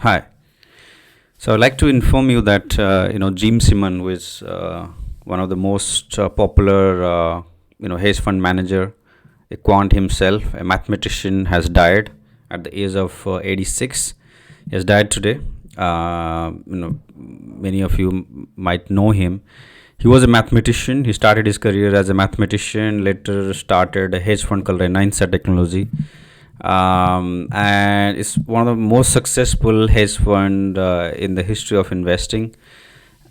Hi. So I'd like to inform you that Jim Simon, who is one of the most popular hedge fund manager, a quant himself, a mathematician, has died at the age of 86. He has died today. Many of you might know him. He was a mathematician. He started his career as a mathematician. Later started a hedge fund called Renaissance Technology, and it's one of the most successful hedge fund in the history of investing.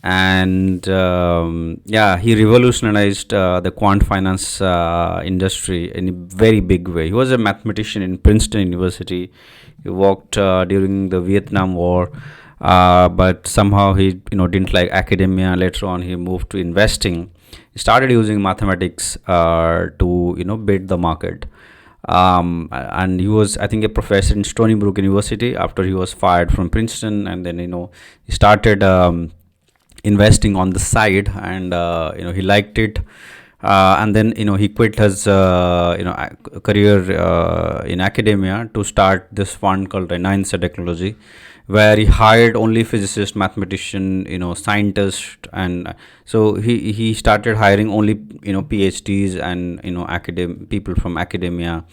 And he revolutionized the quant finance industry in a very big way. He was a mathematician in Princeton University. He worked during the Vietnam War, but somehow he didn't like academia. Later on, he moved to investing. He started using mathematics to beat the market. And he was, I think, a professor in Stony Brook University after he was fired from Princeton. And then he started investing on the side, and he liked it. And then he quit his career in academia to start this fund called Renaissance Technology, where he hired only physicists, mathematician, scientists. And so he started hiring only PhDs and people from academia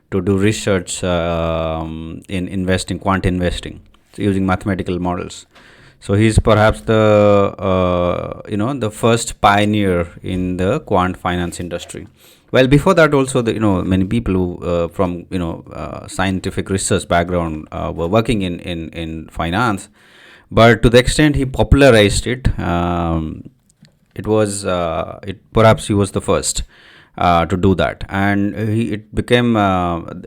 to do research in investing, quant investing, so using mathematical models. So he's perhaps the first pioneer in the quant finance industry. Well, before that also, many people who from scientific research background were working in finance, but to the extent he popularized it, perhaps he was the first to do that. And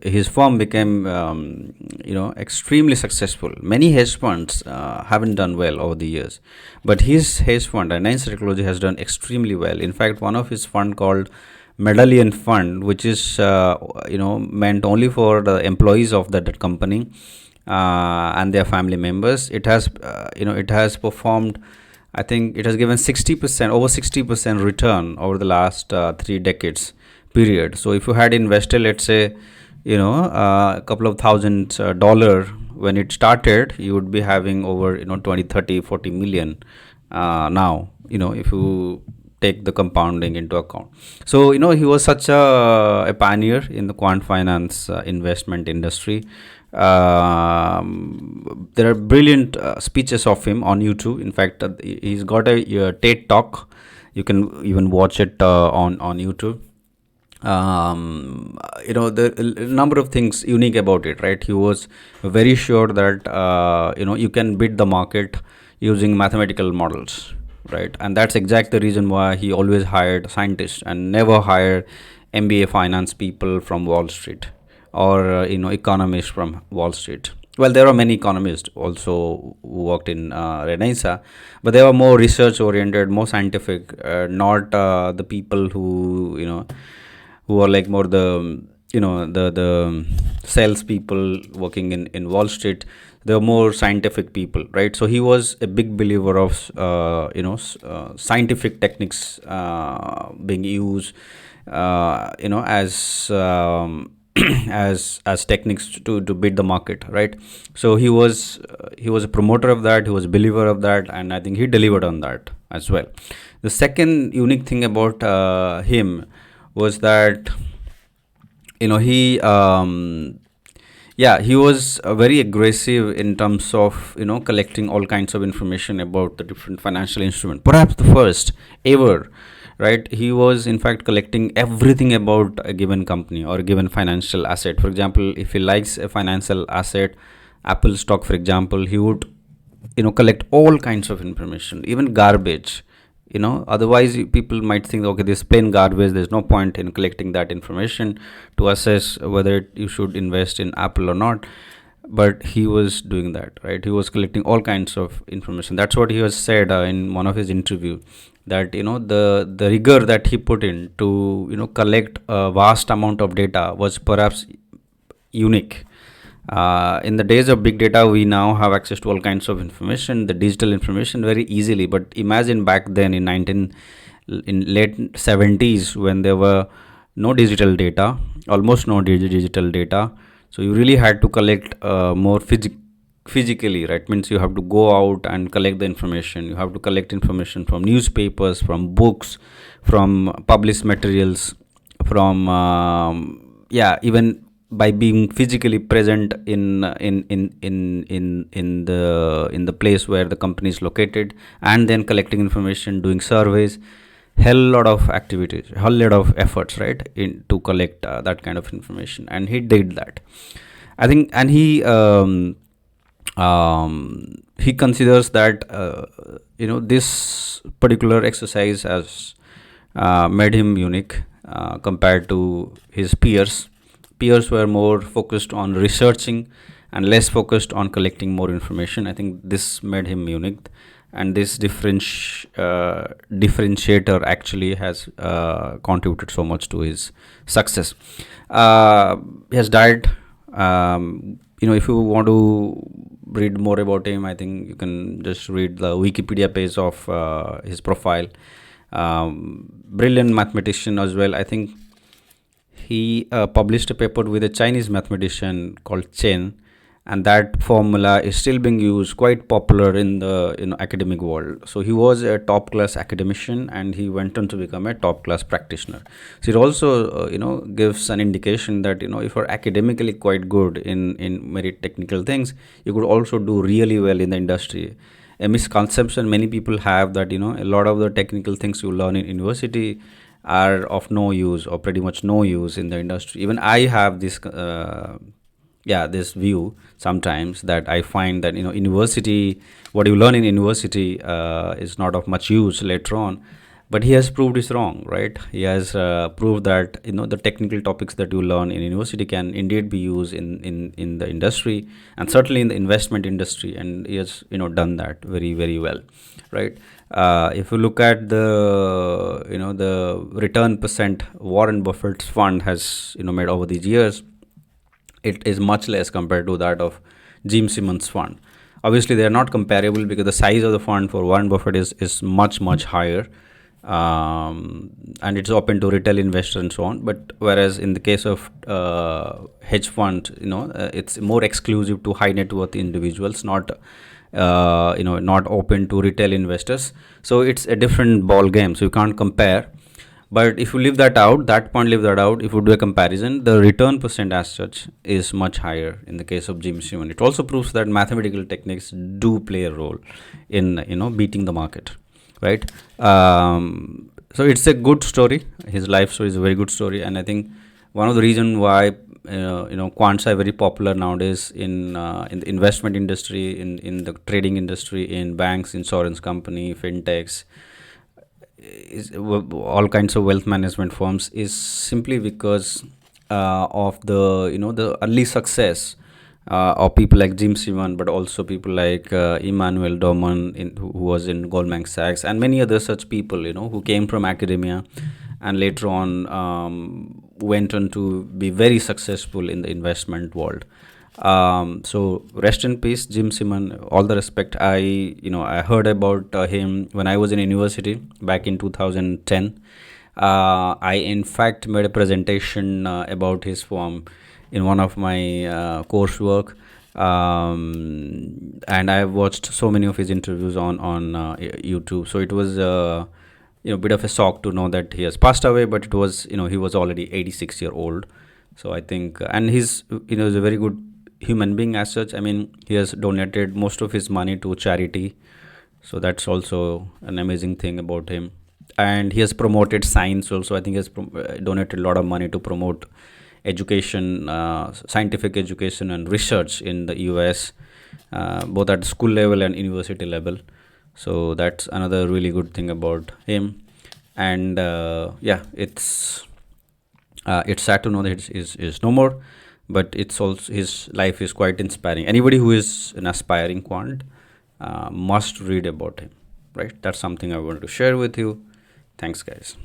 his firm became extremely successful. Many hedge funds haven't done well over the years, but his hedge fund, Renaissance Technology, has done extremely well. In fact, one of his fund called Medallion Fund, which is meant only for the employees of that company and their family members, it has performed, I think it has given 60%, over 60% return over the last 3 decades period. So if you had invested, let's say, a couple of $1,000 when it started, you would be having over 20, 30, 40 million now, if you take the compounding into account. So he was such a pioneer in the quant finance investment industry. There are brilliant speeches of him on YouTube. In fact, he's got a TED talk. You can even watch it on YouTube. The number of things unique about it, right? He was very sure that you can beat the market using mathematical models, right? And that's exactly the reason why he always hired scientists and never hired MBA finance people from Wall Street, or economists from Wall Street. Well, there are many economists also who worked in Renaissance, but they were more research oriented, more scientific, not the people who are like more the the sales people working in Wall Street. They were more scientific people, right? So he was a big believer of scientific techniques being used as as techniques to beat the market, right? So he was a promoter of that. He was a believer of that, and I think he delivered on that as well. The second unique thing about him was that he was very aggressive in terms of collecting all kinds of information about the different financial instruments, perhaps the first ever, right? He was in fact collecting everything about a given company or a given financial asset. For example, if he likes a financial asset, Apple stock for example, he would collect all kinds of information, even garbage. Otherwise people might think, okay, this plain garbage, there's no point in collecting that information to assess whether you should invest in Apple or not. But he was doing that, right? He was collecting all kinds of information. That's what he has said in one of his interview, that the rigor that he put in to collect a vast amount of data was perhaps unique. In the days of big data, we now have access to all kinds of information, the digital information, very easily. But imagine back then in late 70s, when there were no digital data, almost no digital data. So you really had to collect more physically, right? Means you have to go out and collect the information. You have to collect information from newspapers, from books, from published materials, from yeah, even by being physically present in the place where the company is located, and then collecting information, doing surveys, hell lot of activities, hell lot of efforts, right, in to collect that kind of information, and he did that, I think. And he considers that this particular exercise has made him unique compared to his peers. Peers were more focused on researching and less focused on collecting more information. I think this made him unique, and this differentiator actually has contributed so much to his success. He has died. If you want to read more about him, I think you can just read the Wikipedia page of his profile. Brilliant mathematician as well. I think he published a paper with a Chinese mathematician called Chen, and that formula is still being used, quite popular in the academic world. So he was a top class academician, and he went on to become a top class practitioner. So it also gives an indication that if you're academically quite good in very technical things, you could also do really well in the industry. A misconception many people have that a lot of the technical things you learn in university are of no use or pretty much no use in the industry. Even I have this this view sometimes, that I find that university, what you learn in university is not of much use later on. But he has proved this wrong, right? He has proved that the technical topics that you learn in university can indeed be used in the industry, and certainly in the investment industry, and he has done that very, very well, right? If you look at the return percent Warren Buffett's fund has made over these years, it is much less compared to that of Jim Simmons' fund. Obviously, they are not comparable because the size of the fund for Warren Buffett is much, much higher, and it's open to retail investors and so on. But whereas in the case of hedge fund, it's more exclusive to high net worth individuals, not not open to retail investors. So it's a different ball game. So you can't compare. But if you leave that out, if you do a comparison, the return percent as such is much higher in the case of Jim Simon. It also proves that mathematical techniques do play a role in beating the market, right? So it's a good story. His life story is a very good story, and I think one of the reasons why quants are very popular nowadays in the investment industry, in the trading industry, in banks, insurance company, fintechs, all kinds of wealth management firms, is simply because of the early success of people like Jim Simon, but also people like Emmanuel Dorman, who was in Goldman Sachs, and many other such people who came from academia and later on went on to be very successful in the investment world. So rest in peace, Jim Simon. All the respect. I heard about him when I was in university back in 2010. I in fact made a presentation about his firm in one of my coursework, and I have watched so many of his interviews on YouTube. So it was bit of a shock to know that he has passed away, but it was he was already 86-year-old. So I think, and he's is a very good human being as such. I mean, he has donated most of his money to charity, so that's also an amazing thing about him. And he has promoted science also. I think he has donated a lot of money to promote education, scientific education and research in the US, both at school level and university level. So that's another really good thing about him. And it's sad to know that is no more, but it's also, his life is quite inspiring. Anybody who is an aspiring quant must read about him, right? That's something I wanted to share with you. Thanks, guys.